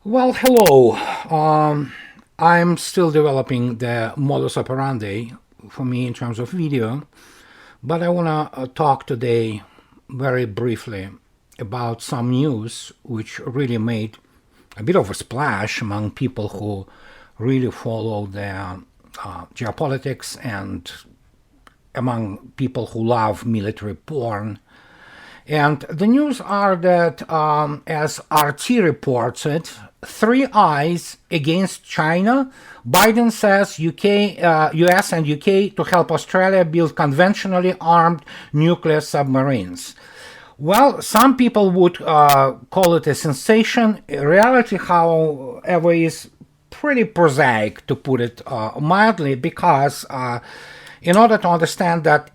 Well, hello. I'm still developing the modus operandi for me in terms of video, but I want to talk today very briefly about some news which really made a bit of a splash among people who really follow the geopolitics and among people who love military porn. And the news are that, as RT reports it, three eyes against China. Biden says US and UK to help Australia build conventionally armed nuclear submarines. Well, some people would call it a sensation. Reality, however, is pretty prosaic, to put it mildly, because in order to understand that,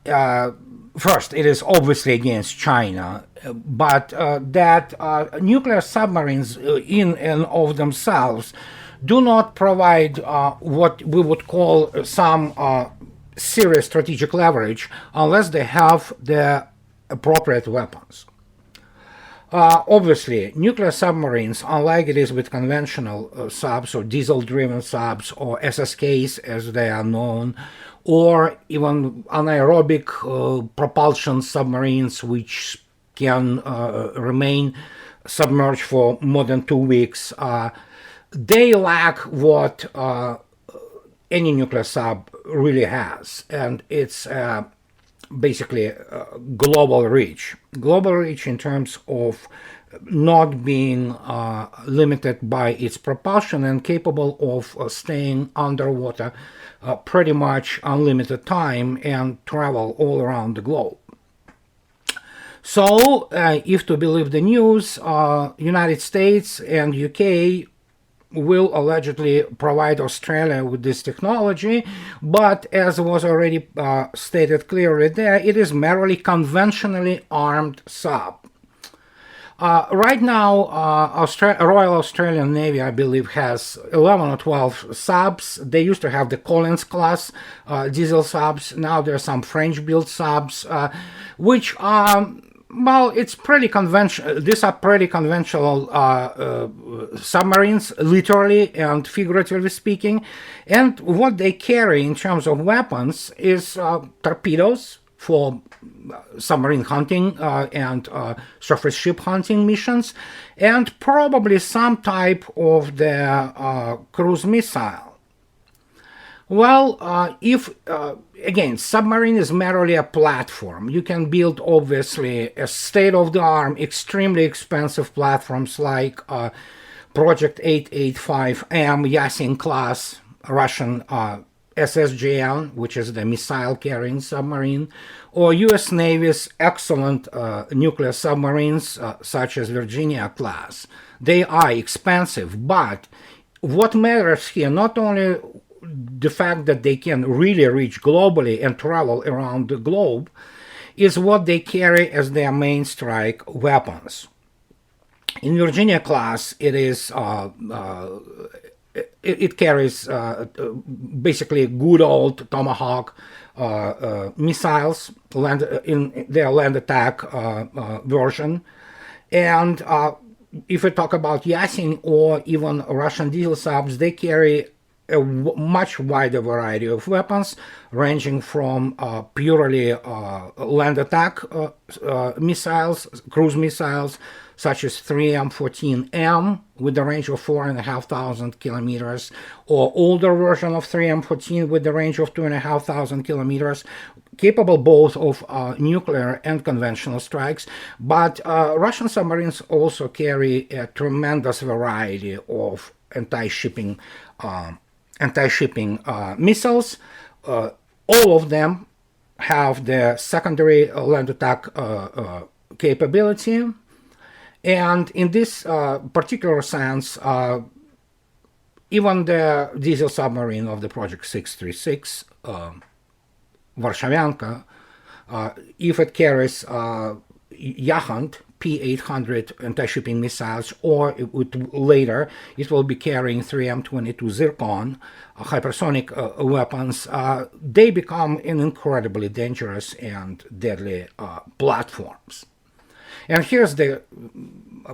first, it is obviously against China, but that nuclear submarines in and of themselves do not provide what we would call some serious strategic leverage unless they have the appropriate weapons. Obviously, nuclear submarines, unlike it is with conventional subs or diesel-driven subs or SSKs as they are known, or even anaerobic propulsion submarines which can remain submerged for more than 2 weeks, they lack what any nuclear sub really has, and it's basically global reach. Global reach in terms of not being limited by its propulsion and capable of staying underwater pretty much unlimited time and travel all around the globe. So, if to believe the news, United States and UK will allegedly provide Australia with this technology, but as was already stated clearly there, it is merely conventionally armed sub. Right now, Royal Australian Navy, I believe, has 11 or 12 subs. They used to have the Collins class diesel subs. Now there are some French-built subs, which are, well, it's pretty conventional. These are pretty conventional submarines, literally and figuratively speaking. And what they carry in terms of weapons is torpedoes for submarine hunting and surface ship hunting missions, and probably some type of the cruise missile. Well, if again, submarine is merely a platform. You can build, obviously, a state-of-the-art, extremely expensive platforms like Project 885M Yasin class Russian SSGN, which is the missile-carrying submarine, or U.S. Navy's excellent nuclear submarines, such as Virginia class. They are expensive, but what matters here, not only the fact that they can really reach globally and travel around the globe, is what they carry as their main strike weapons. In Virginia class, it carries basically good old Tomahawk missiles in their land attack version. And if we talk about Yasin or even Russian diesel subs, they carry a much wider variety of weapons, ranging from purely land attack missiles, cruise missiles, such as 3M14M with a range of 4,500 kilometers, or older version of 3M14 with a range of 2,500 kilometers, capable both of nuclear and conventional strikes. But Russian submarines also carry a tremendous variety of anti-shipping missiles. All of them have the secondary land attack capability. And in this particular sense, even the diesel submarine of the Project 636, Varshavianka, if it carries Yahant P-800 anti-shipping missiles, or later it will be carrying 3M22 Zircon hypersonic weapons, they become incredibly dangerous and deadly platforms. And here's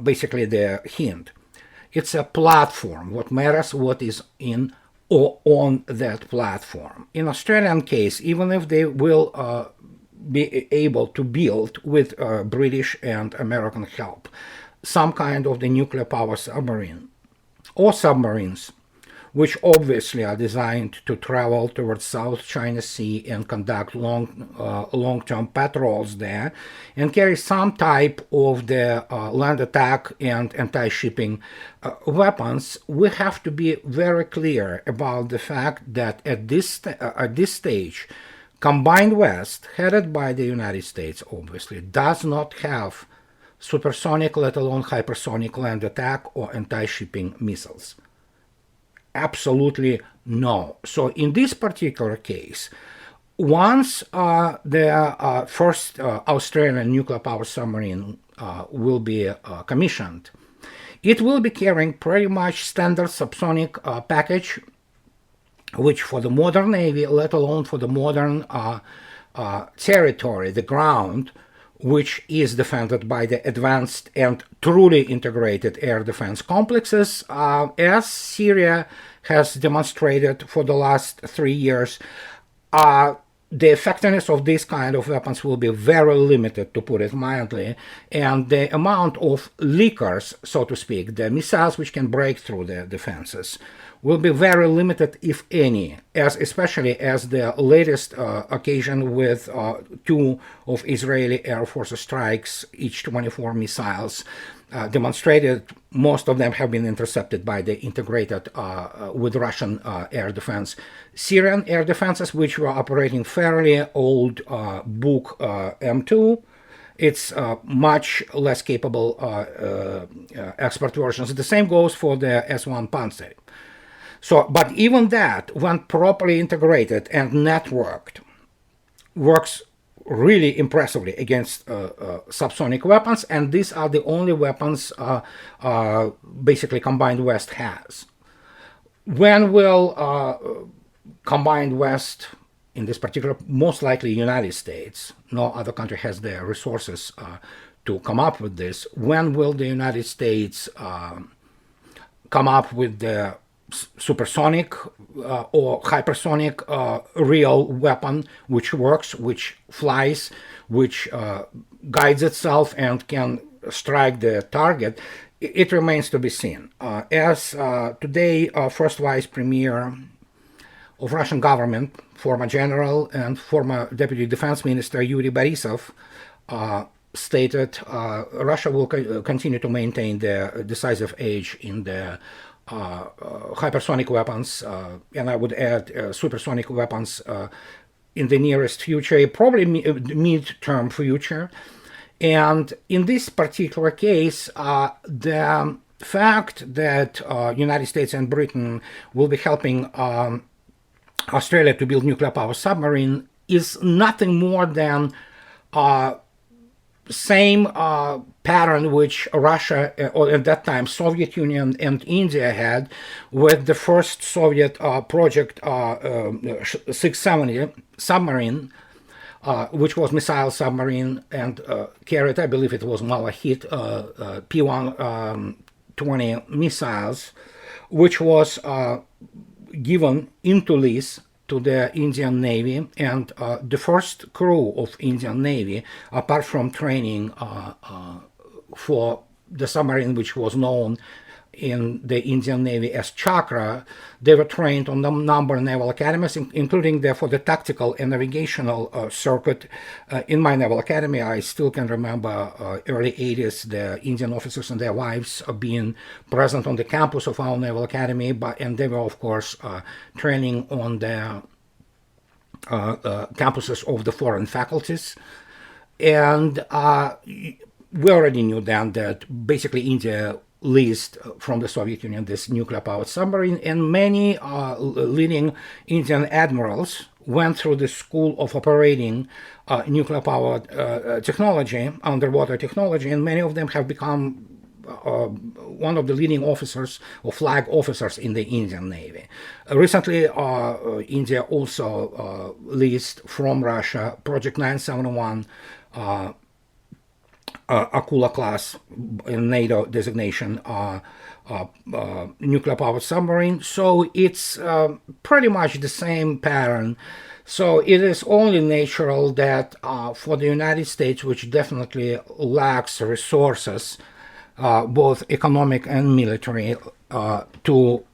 basically the hint. It's a platform. What matters what is in or on that platform. In Australian case, even if they will be able to build with British and American help some kind of the nuclear power submarine or submarines, which obviously are designed to travel towards South China Sea and conduct long-term patrols there and carry some type of the land attack and anti-shipping weapons, we have to be very clear about the fact that at this stage, combined West, headed by the United States, obviously, does not have supersonic, let alone hypersonic land attack or anti-shipping missiles. Absolutely no. So in this particular case, once the first Australian nuclear power submarine will be commissioned, it will be carrying pretty much standard subsonic package, which for the modern Navy, let alone for the modern territory, the ground, which is defended by the advanced and truly integrated air defense complexes, as Syria has demonstrated for the last 3 years. The effectiveness of these kind of weapons will be very limited, to put it mildly, and the amount of leakers, so to speak, the missiles which can break through the defenses, will be very limited, if any, especially as the latest occasion with 2 of Israeli Air Force strikes, each 24 missiles, demonstrated. Most of them have been intercepted by the integrated with Russian air defense. Syrian air defenses, which were operating fairly old book M2, it's much less capable expert versions. The same goes for the S-1 Panzer. So, but even that, when properly integrated and networked, works really impressively against subsonic weapons, and these are the only weapons basically Combined West has. When will Combined West, in this particular, most likely United States, no other country has the resources to come up with this, when will the United States come up with the supersonic or hypersonic real weapon which works, which flies, which guides itself and can strike the target? It remains to be seen. As today, first Vice Premier of Russian government, former general and former Deputy Defense Minister Yuri Borisov stated, Russia will continue to maintain the decisive edge in the hypersonic weapons, and I would add supersonic weapons in the nearest future, probably mid-term future. And in this particular case, the fact that United States and Britain will be helping Australia to build nuclear power submarine is nothing more than same pattern which Russia, or at that time Soviet Union and India had with the first Soviet project 670 submarine, which was missile submarine and carried, I believe it was Malahit P-120 missiles, which was given into lease to the Indian Navy, and the first crew of Indian Navy, apart from training for the submarine which was known in the Indian Navy as Chakra, they were trained on a number of naval academies, including for the tactical and navigational circuit. In my naval academy, I still can remember early 80s, the Indian officers and their wives being present on the campus of our naval academy, and they were, of course, training on the campuses of the foreign faculties. And we already knew then that basically India leased from the Soviet Union this nuclear-powered submarine, and many leading Indian admirals went through the school of operating nuclear-powered technology, underwater technology, and many of them have become one of the leading officers or flag officers in the Indian Navy. Recently, India also leased from Russia Project 971 Akula class in NATO designation nuclear powered submarine. So it's pretty much the same pattern. So it is only natural that for the United States, which definitely lacks resources, both economic and military, to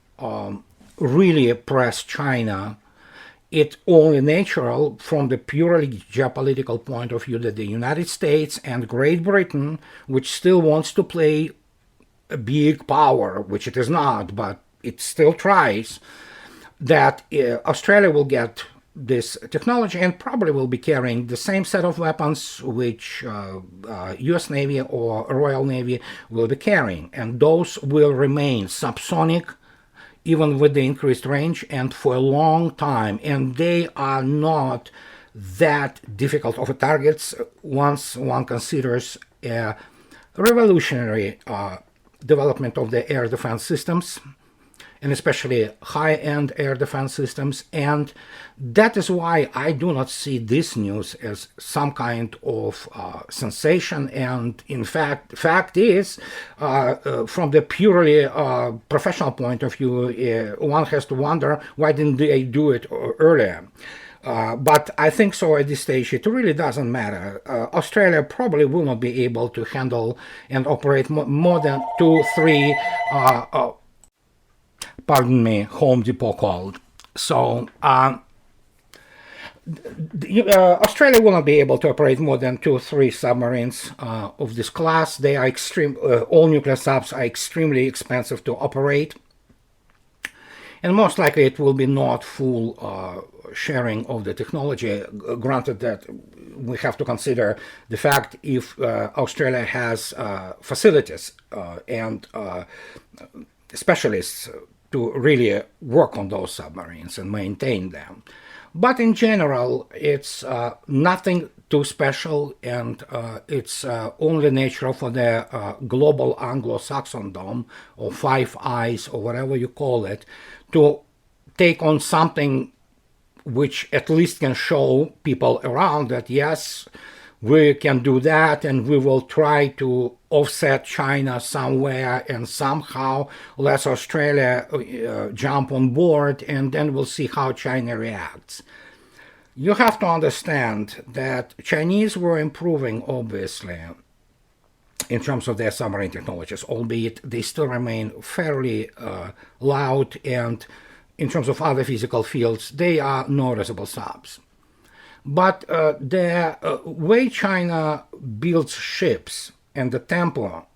really press China, it's only natural from the purely geopolitical point of view that the United States and Great Britain, which still wants to play a big power, which it is not, but it still tries, that Australia will get this technology and probably will be carrying the same set of weapons which US Navy or Royal Navy will be carrying. And those will remain subsonic, even with the increased range, and for a long time. And they are not that difficult of targets once one considers a revolutionary development of the air defense systems, and especially high-end air defense systems. And that is why I do not see this news as some kind of sensation. And in fact is, from the purely professional point of view, one has to wonder, why didn't they do it earlier? But I think so at this stage it really doesn't matter. Australia probably will not be able to handle and operate more than 2-3 pardon me, Home Depot called. So Australia will not be able to operate more than 2-3 submarines of this class. They are all nuclear subs are extremely expensive to operate. And most likely it will be not full sharing of the technology, granted that we have to consider the fact if Australia has facilities and specialists to really work on those submarines and maintain them. But in general, it's nothing too special, and it's only natural for the global Anglo-Saxondom, or Five Eyes, or whatever you call it, to take on something which at least can show people around that, yes, we can do that, and we will try to offset China somewhere, and somehow let Australia jump on board, and then we'll see how China reacts. You have to understand that Chinese were improving, obviously, in terms of their submarine technologies, albeit they still remain fairly loud, and in terms of other physical fields, they are noticeable subs. But the way China builds ships and the tempo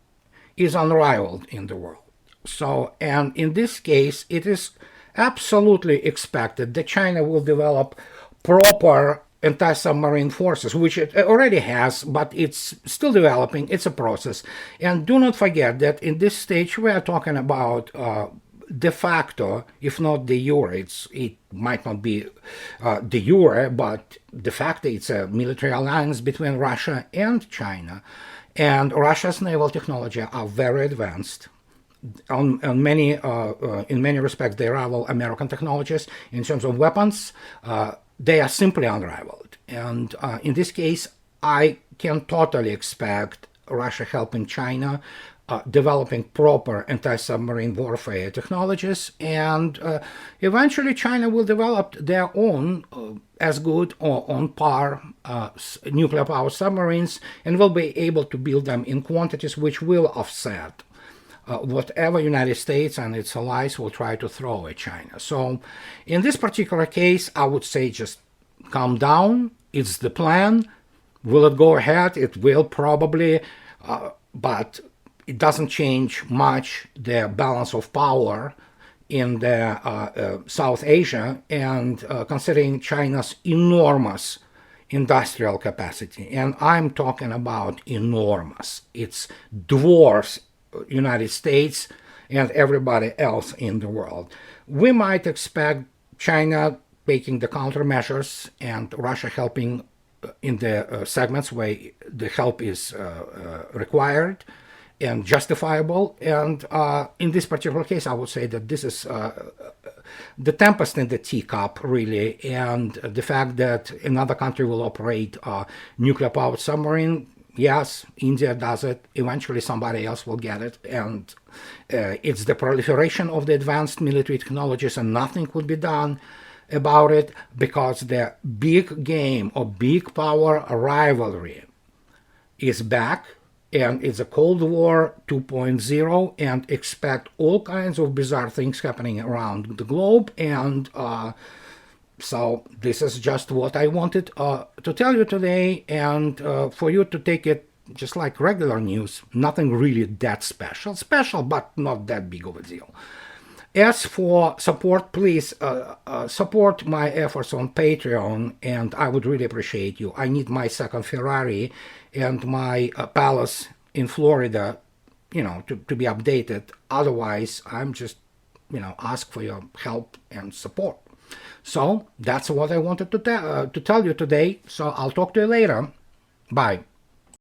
is unrivaled in the world. So, and in this case, it is absolutely expected that China will develop proper anti-submarine forces, which it already has, but it's still developing. It's a process. And do not forget that in this stage, we are talking about de facto, if not de jure, it might not be de jure, but de facto it's a military alliance between Russia and China. And Russia's naval technology are very advanced. In many respects, they rival American technologies. In terms of weapons, they are simply unrivaled. And in this case, I can totally expect Russia helping China developing proper anti-submarine warfare technologies, and eventually China will develop their own as good or on par nuclear power submarines, and will be able to build them in quantities which will offset whatever United States and its allies will try to throw at China. So in this particular case, I would say just calm down. It's the plan. Will it go ahead? It will probably, but it doesn't change much the balance of power in the South Asia, and considering China's enormous industrial capacity, and I'm talking about enormous, it dwarfs United States and everybody else in the world. We might expect China taking the countermeasures and Russia helping in the segments where the help is required and justifiable. And in this particular case, I would say that this is the tempest in the teacup, really, and the fact that another country will operate a nuclear-powered submarine Yes, India does it. Eventually, somebody else will get it. And it's the proliferation of the advanced military technologies, and nothing could be done about it because the big game of big power rivalry is back, and it's a Cold War 2.0, and expect all kinds of bizarre things happening around the globe. And so this is just what I wanted to tell you today, and for you to take it just like regular news, nothing really that special, but not that big of a deal. As for support, please support my efforts on Patreon, and I would really appreciate you. I need my second Ferrari and my palace in Florida, to be updated. Otherwise, I'm just, ask for your help and support. So that's what I wanted to tell you today. So I'll talk to you later. Bye.